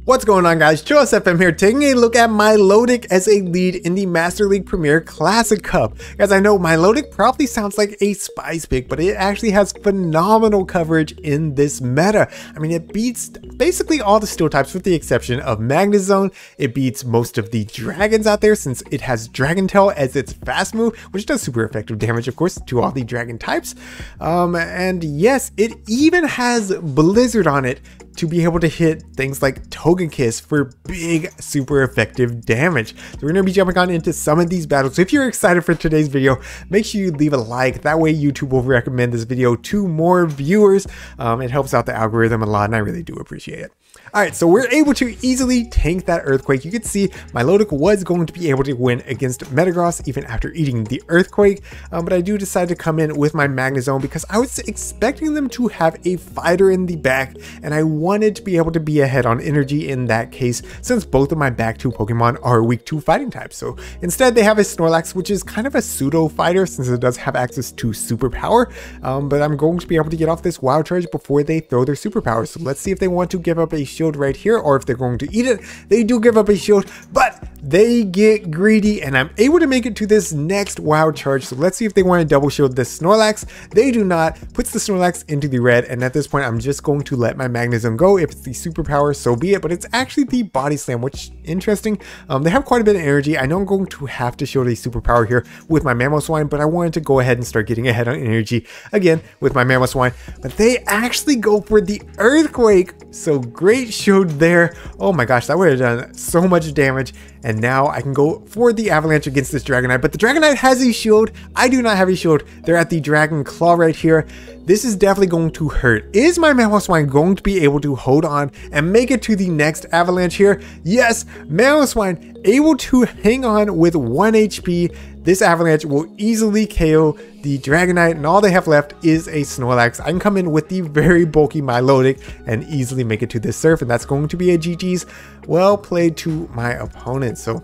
What's going on, guys? ChillisFM here, taking a look at Milotic as a lead in the Master League Premier Classic Cup. Guys, I know Milotic probably sounds like a spice pick, but it actually has phenomenal coverage in this meta. I mean, it beats basically all the steel types with the exception of Magnezone. It beats most of the dragons out there since it has Dragon Tail as its fast move, which does super effective damage, of course, to all the dragon types. And yes, it even has Blizzard on it to be able to hit things like Togekiss for big, super effective damage. So we're gonna be jumping on into some of these battles. So if you're excited for today's video, make sure you leave a like. That way YouTube will recommend this video to more viewers. It helps out the algorithm a lot, and I really do appreciate it. All right, so we're able to easily tank that Earthquake. You can see Milotic was going to be able to win against Metagross even after eating the Earthquake, but I do decide to come in with my Magnezone because I was expecting them to have a fighter in the back, and I wanted to be able to be ahead on energy in that case, since both of my back two Pokemon are weak to fighting types. So instead they have a Snorlax, which is kind of a pseudo fighter since it does have access to superpower, but I'm going to be able to get off this Wild Charge before they throw their superpower. So let's see if they want to give up a shield right here, or if they're going to eat it. They do give up a shield, but they get greedy, and I'm able to make it to this next Wild Charge. So let's see if they want to double shield this Snorlax. They do not. Puts the Snorlax into the red, and at this point I'm just going to let my Magnezone go. If it's the superpower, so be it, but it's actually the Body Slam, which interesting. They have quite a bit of energy. I know I'm going to have to shield a superpower here with my Mamoswine, but I wanted to go ahead and start getting ahead on energy again with my Mamoswine, but they actually go for the Earthquake. So great shield there. Oh my gosh, that would have done so much damage. And now I can go for the Avalanche against this Dragonite, but the Dragonite has a shield. I do not have a shield. They're at the Dragon Claw right here. This is definitely going to hurt. Is my Mamoswine going to be able to hold on and make it to the next Avalanche here? Yes, Mamoswine able to hang on with 1 HP. This Avalanche will easily KO the Dragonite, and all they have left is a Snorlax. I can come in with the very bulky Milotic and easily make it to this Surf, and that's going to be a GG's. Well played to my opponent. So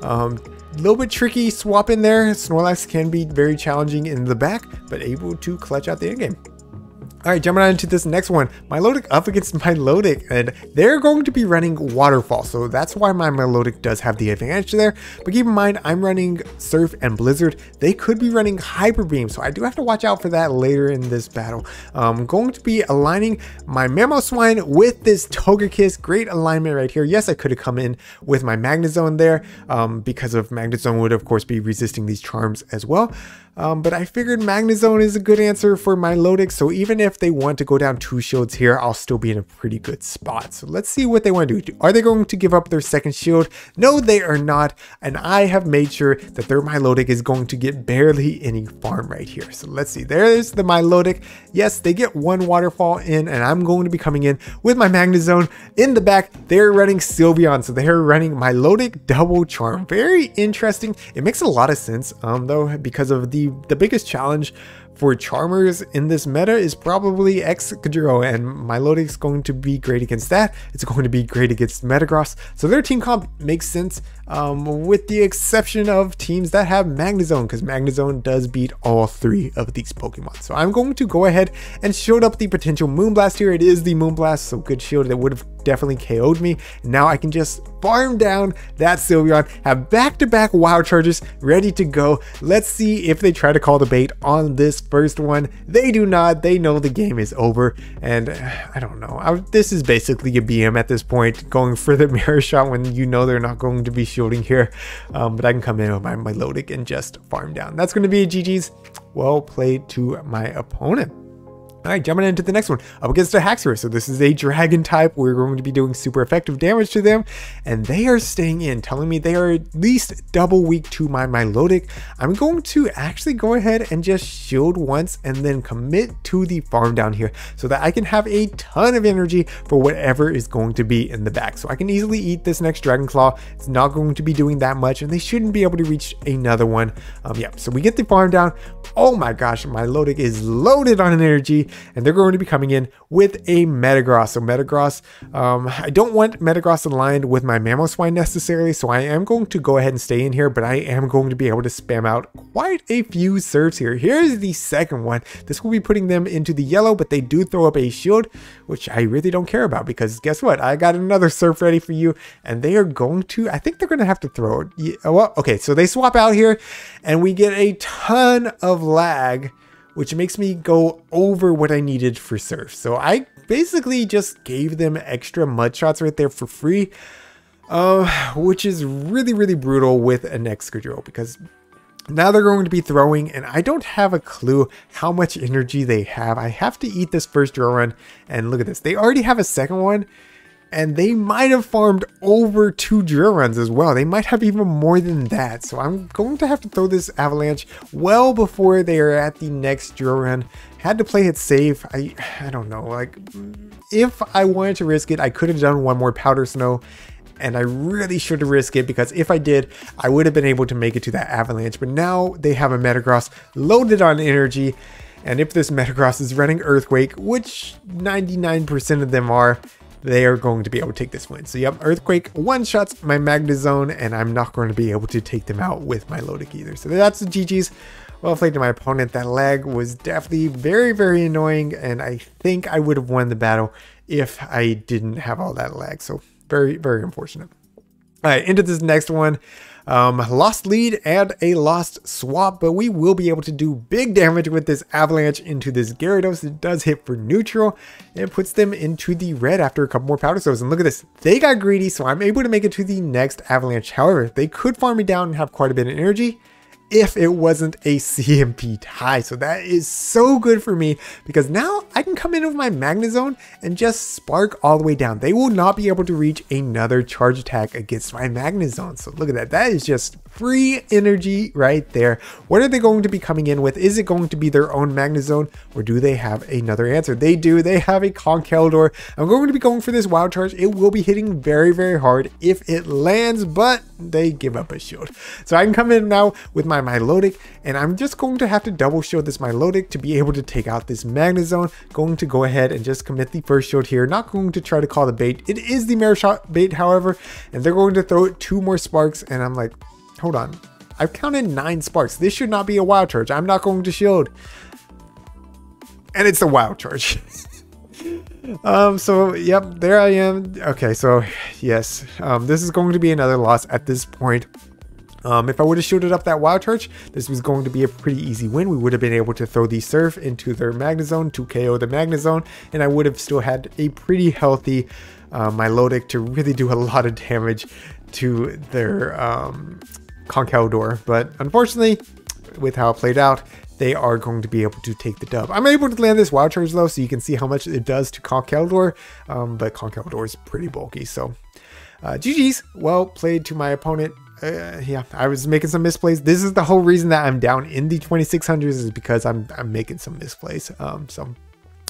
a little bit tricky swap in there. Snorlax can be very challenging in the back, but able to clutch out the end game. All right, jumping on into this next one, Milotic up against Milotic, and they're going to be running Waterfall, so that's why my Milotic does have the advantage there. But keep in mind, I'm running Surf and Blizzard. They could be running Hyper Beam, so I do have to watch out for that later in this battle. I'm going to be aligning my Mamoswine with this Togekiss. Great alignment right here. Yes, I could have come in with my Magnezone there, because of Magnezone would of course be resisting these charms as well. But I figured Magnezone is a good answer for Milotic, so even if they want to go down 2 shields here, I'll still be in a pretty good spot. So let's see what they want to do. Are they going to give up their second shield? No, they are not, and I have made sure that their Milotic is going to get barely any farm right here. So let's see, there's the Milotic. Yes, they get 1 Waterfall in, and I'm going to be coming in with my Magnezone. In the back, they're running Sylveon, so they're running Milotic Double Charm. Very interesting. It makes a lot of sense, though, because of the biggest challenge for Charmers in this meta is probably Excadrill, and Milotic's going to be great against that. It's going to be great against Metagross, so their team comp makes sense, with the exception of teams that have Magnezone, because Magnezone does beat all 3 of these Pokemon. So I'm going to go ahead and shield up the potential Moonblast here. It is the Moonblast, so good shield. That would have definitely KO'd me. Now I can just farm down that Sylveon, have back-to-back Wild Charges ready to go. Let's see if they try to call the bait on this first one. They do not. They know the game is over, and I don't know. This is basically a BM at this point, going for the mirror shot when you know they're not going to be shielding here. But I can come in with my Milotic and just farm down. That's going to be a GG's. Well played to my opponent. All right, jumping into the next one, up against a Haxorus. So this is a dragon type. We're going to be doing super effective damage to them, and they are staying in, telling me they are at least double weak to my Milotic. I'm going to actually go ahead and just shield once and then commit to the farm down here so that I can have a ton of energy for whatever is going to be in the back. So I can easily eat this next Dragon Claw. It's not going to be doing that much, and they shouldn't be able to reach another one. Yeah, so we get the farm down. Oh my gosh, Milotic is loaded on energy. and they're going to be coming in with a Metagross. So Metagross, I don't want Metagross aligned with my Mamoswine necessarily, so I am going to go ahead and stay in here, but I am going to be able to spam out quite a few surfs here. Here's the second one. This will be putting them into the yellow, but they do throw up a shield, which I really don't care about, because guess what? I got another surf ready for you, and they are going to, I think they're going to have to throw it. Yeah, well, okay, so they swap out here, and we get a ton of lag, which makes me go over what I needed for surf. So I basically just gave them extra mud shots right there for free, which is really, really brutal with an Excadrill, because now they're going to be throwing, and I don't have a clue how much energy they have. I have to eat this first drill run, and look at this. They already have a second one, and they might have farmed over 2 drill runs as well. They might have even more than that. So I'm going to have to throw this avalanche well before they are at the next drill run. Had to play it safe. I don't know. Like, if I wanted to risk it, I could have done one more powder snow. And I really should have risked it, because if I did, I would have been able to make it to that avalanche. But now they have a Metagross loaded on energy. And if this Metagross is running Earthquake, which 99% of them are, they are going to be able to take this win. So yep, Earthquake one-shots my Magnezone, and I'm not going to be able to take them out with Milotic either. So that's the GG's. Well played to my opponent. That lag was definitely very, very annoying, and I think I would have won the battle if I didn't have all that lag. So very, very unfortunate. All right, into this next one. Lost lead and a lost swap, but we will be able to do big damage with this avalanche into this Gyarados. It does hit for neutral and puts them into the red after a couple more powder stones. And look at this, they got greedy, so I'm able to make it to the next avalanche. However, they could farm me down and have quite a bit of energy if it wasn't a CMP tie. So that is so good for me, because now I can come in with my Magnezone and just spark all the way down. They will not be able to reach another charge attack against my Magnezone. So look at that. That is just free energy right there. What are they going to be coming in with? Is it going to be their own Magnezone, or do they have another answer? They do. They have a Conkeldurr. I'm going to be going for this wild charge. It will be hitting very, very hard if it lands, but they give up a shield. So I can come in now with my Milotic, and I'm just going to have to double shield this Milotic to be able to take out this Magnezone. Going to go ahead and just commit the first shield here. Not going to try to call the bait. It is the Mirror Shot bait, however, and they're going to throw 2 more sparks, and I'm like, hold on. I've counted 9 sparks. This should not be a wild charge. I'm not going to shield. And it's a wild charge. So yep, there I am. Okay, so yes, this is going to be another loss at this point. If I would have shielded up that wild charge, this was going to be a pretty easy win. We would have been able to throw the surf into their Magnezone to KO the Magnezone, and I would have still had a pretty healthy Milotic to really do a lot of damage to their Conkeldurr. But unfortunately, with how it played out, they are going to be able to take the dub. I'm able to land this wild charge though, so you can see how much it does to Conkeldurr, but Conkeldurr is pretty bulky. So GG's, well played to my opponent. Yeah, I was making some misplays. This is the whole reason that I'm down in the 2600s, is because I'm making some misplays.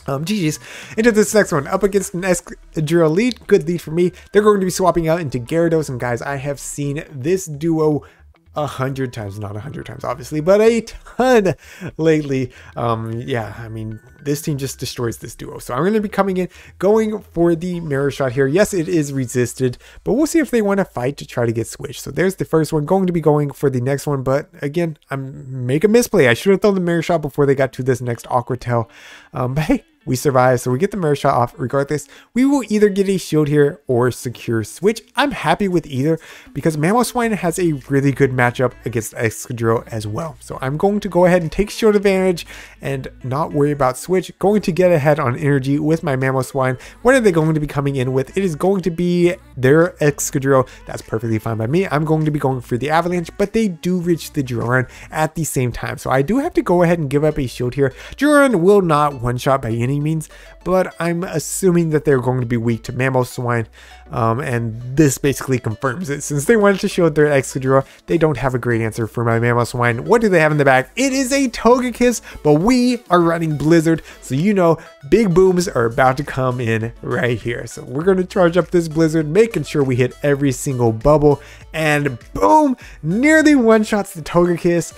GG's. Into this next one, up against an Excadrill lead. Good lead for me. They're going to be swapping out into Gyarados, and guys, I have seen this duo 100 times, not 100 times obviously, but a ton lately. Yeah, I mean, this team just destroys this duo. So I'm going to be coming in, going for the Mirror Shot here. Yes, it is resisted, but we'll see if they want to fight to try to get switched. So there's the first one. Going to be going for the next one, but again, I'm make a misplay. I should have thrown the Mirror Shot before they got to this next Aqua Tail. But hey, we survive, so we get the Mirror Shot off regardless. We will either get a shield here or secure switch. I'm happy with either, because Mamoswine has a really good matchup against Excadrill as well. So I'm going to go ahead and take shield advantage and not worry about switch. Going to get ahead on energy with my Mamoswine. What are they going to be coming in with? It is going to be their Excadrill. That's perfectly fine by me. I'm going to be going for the Avalanche, but they do reach the Duran at the same time. So I do have to go ahead and give up a shield here. Duran will not one-shot by any means, but I'm assuming that they're going to be weak to Mamoswine, and this basically confirms it. Since they wanted to shield their Excadrill, they don't have a great answer for my Mamoswine. What do they have in the back? It is a Togekiss, but we are running Blizzard, so you know big booms are about to come in right here. So we're going to charge up this Blizzard, making sure we hit every single bubble, and boom, nearly one-shots the Togekiss.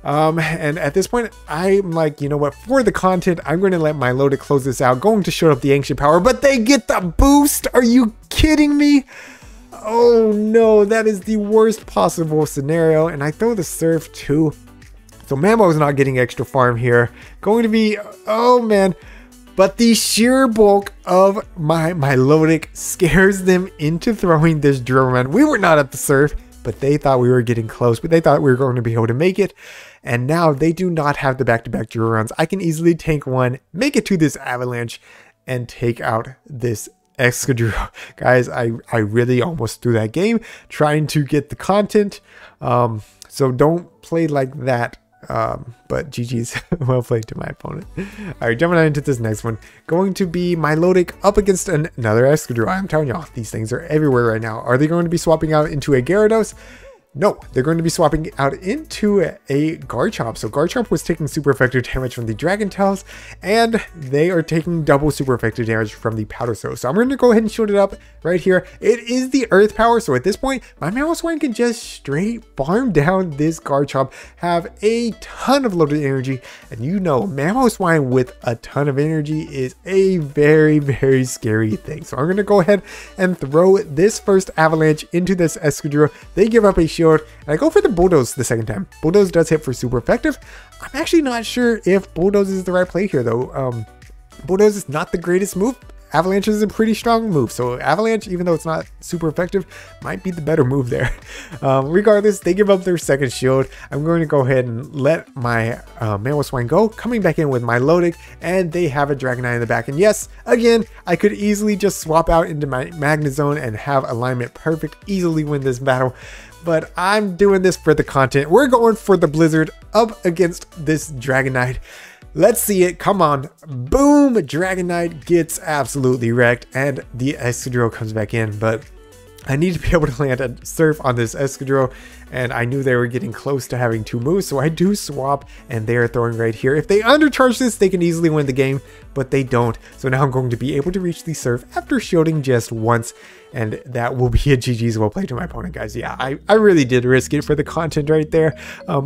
And at this point, I'm like, you know what, for the content, I'm going to let Milotic close this out, going to show up the Ancient Power, but they get the boost. Are you kidding me? Oh no, that is the worst possible scenario. And I throw the Surf too. So Mamo is not getting extra farm here. Going to be, oh man. But the sheer bulk of my Milotic scares them into throwing this drill run. We were not at the Surf, but they thought we were getting close, but they thought we were going to be able to make it. And now they do not have the back-to-back drill runs. I can easily tank one, make it to this Avalanche, and take out this Excadrill. Guys, I really almost threw that game trying to get the content. So don't play like that. But GG's. Well played to my opponent. Alright, jumping on into this next one. Going to be Milotic up against another Excadrill. I'm telling y'all, these things are everywhere right now. Are they going to be swapping out into a Gyarados? No, they're going to be swapping out into a Garchomp. So Garchomp was taking super effective damage from the Dragon Tails, and they are taking double super effective damage from the Powder Stone. So I'm going to go ahead and shield it up right here. It is the Earth Power, so at this point, my Mamoswine can just straight farm down this Garchomp, have a ton of loaded energy, and you know, Mamoswine with a ton of energy is a very, very scary thing. So I'm going to go ahead and throw this first Avalanche into this Excadrill. They give up a shield, and I go for the Bulldoze the second time. Bulldoze does hit for super effective. I'm actually not sure if Bulldoze is the right play here though. Bulldoze is not the greatest move. Avalanche is a pretty strong move, so Avalanche, even though it's not super effective, might be the better move there. Regardless, they give up their second shield. I'm going to go ahead and let my Mamoswine go, coming back in with Milotic, and they have a Dragonite in the back. And yes, again, I could easily just swap out into my Magnezone and have alignment perfect, easily win this battle. But I'm doing this for the content. We're going for the Blizzard up against this Dragonite. Let's see it. Come on. Boom. Dragonite gets absolutely wrecked, and the Excadrill comes back in. But I need to be able to land a Surf on this Excadrill, and I knew they were getting close to having two moves, so I do swap, and they are throwing right here. If they undercharge this, they can easily win the game, but they don't. So now I'm going to be able to reach the Surf after shielding just once, and that will be a GG's well played to my opponent, guys. Yeah, I really did risk it for the content right there.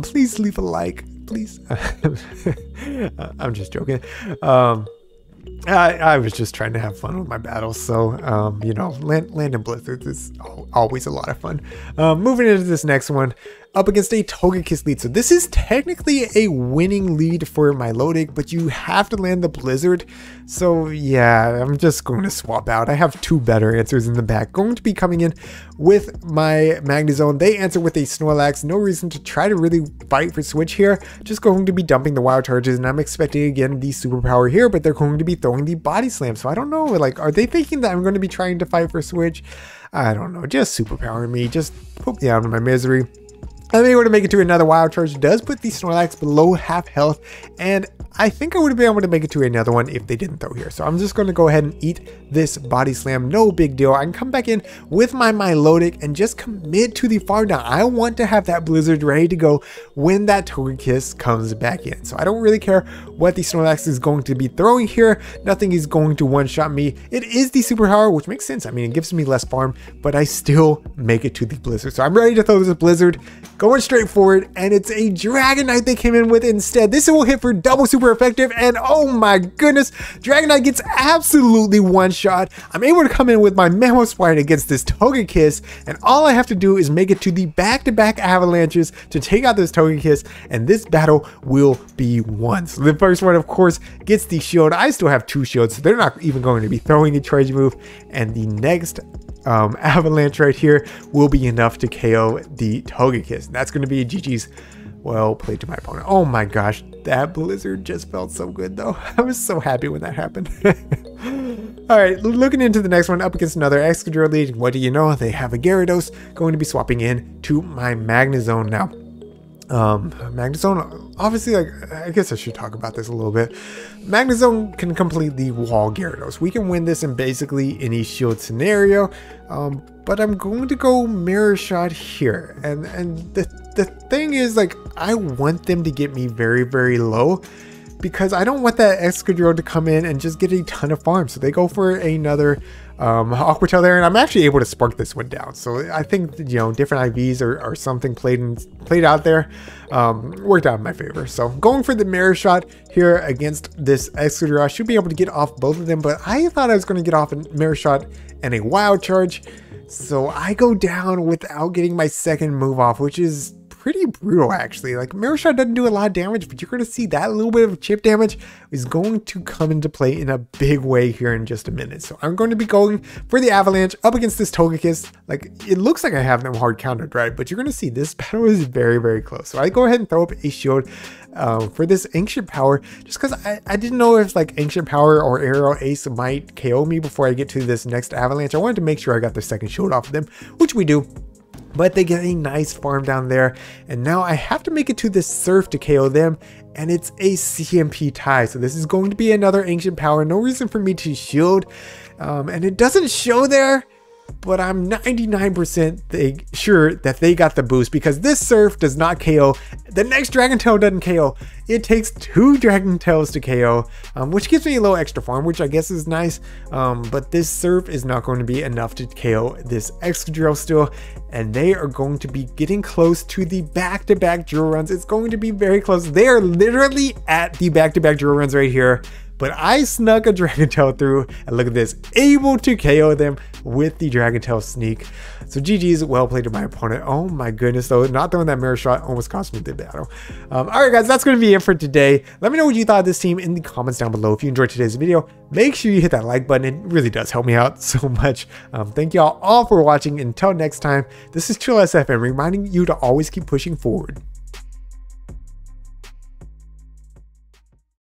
Please leave a like, please. I'm just joking. I was just trying to have fun with my battles, so you know, landing blizzards is always a lot of fun. Moving into this next one, up against a Togekiss lead. So this is technically a winning lead for Milotic, but you have to land the Blizzard. So yeah, I'm just going to swap out. I have two better answers in the back. Going to be coming in with my Magnezone. They answer with a Snorlax. No reason to try to really fight for switch here. Just going to be dumping the Wild Charges, and I'm expecting again the superpower here, but they're going to be throwing the Body Slam. So I don't know, like, are they thinking that I'm going to be trying to fight for switch? I don't know. Just superpower me. Just put me out of my misery. I'm able to make it to another Wild Charge. It does put the Snorlax below half health, and I think I would have been able to make it to another one if they didn't throw here. So I'm just going to go ahead and eat this Body Slam. No big deal. I can come back in with my Milotic and just commit to the farm down. I want to have that Blizzard ready to go when that Togekiss comes back in. So I don't really care what the Snorlax is going to be throwing here. Nothing is going to one-shot me. It is the superpower, which makes sense. I mean, it gives me less farm, but I still make it to the Blizzard. So I'm ready to throw this Blizzard. Going straight forward, and it's a Dragonite they came in with instead. This will hit for double super effective, and oh my goodness, Dragonite gets absolutely one shot. I'm able to come in with my Mamoswine against this Togekiss, and all I have to do is make it to the back-to-back avalanches to take out this Togekiss, and this battle will be won. So the first one, of course, gets the shield. I still have two shields, so they're not even going to be throwing a charge move, and the next avalanche right here will be enough to KO the Togekiss. That's going to be a GG's well played to my opponent. Oh my gosh, that Blizzard just felt so good though. I was so happy when that happened. Alright, looking into the next one, up against another Excadrill lead. What do you know? They have a Gyarados. Going to be swapping in to my Magnezone now. Magnezone, obviously, like, I guess I should talk about this a little bit. Magnezone can completely wall Gyarados. We can win this in basically any shield scenario, but I'm going to go Mirror Shot here. And the thing is, like, I want them to get me very, very low, because I don't want that Excadrill to come in and just get a ton of farm. So they go for another Aqua Tail there, and I'm actually able to spark this one down. So I think, you know, different IVs or something played out there, worked out in my favor. So going for the Mirror Shot here against this Excadrill, I should be able to get off both of them, but I thought I was going to get off a Mirror Shot and a Wild Charge. So I go down without getting my second move off, which is pretty brutal actually. Like, Mirror Shot doesn't do a lot of damage, but you're going to see that little bit of chip damage is going to come into play in a big way here in just a minute. So I'm going to be going for the Avalanche up against this Togekiss. Like, it looks like I have them hard countered, right? But you're going to see this battle is very, very close. So I go ahead and throw up a shield for this Ancient Power, just because I didn't know if like Ancient Power or Aerial Ace might KO me before I get to this next Avalanche. I wanted to make sure I got the second shield off of them, which we do. But they get a nice farm down there, and now I have to make it to this Surf to KO them, and it's a CMP tie. So this is going to be another Ancient Power. No reason for me to shield, and it doesn't show there, but I'm 99% sure that they got the boost, because this Surf does not KO. The next Dragon Tail doesn't KO. It takes 2 Dragon Tails to KO, which gives me a little extra farm, which I guess is nice. But this Surf is not going to be enough to KO this Excadrill still, and they are going to be getting close to the back-to-back drill runs. It's going to be very close. They are literally at the back-to-back drill runs right here. But I snuck a Dragon Tail through, and look at this, able to KO them with the Dragon Tail sneak. So GG's, well played to my opponent. Oh my goodness, though, not throwing that Mirror Shot almost cost me the battle. Alright guys, that's going to be it for today. Let me know what you thought of this team in the comments down below. If you enjoyed today's video, make sure you hit that like button. It really does help me out so much. Thank y'all all for watching. Until next time, this is ChillisFM reminding you to always keep pushing forward.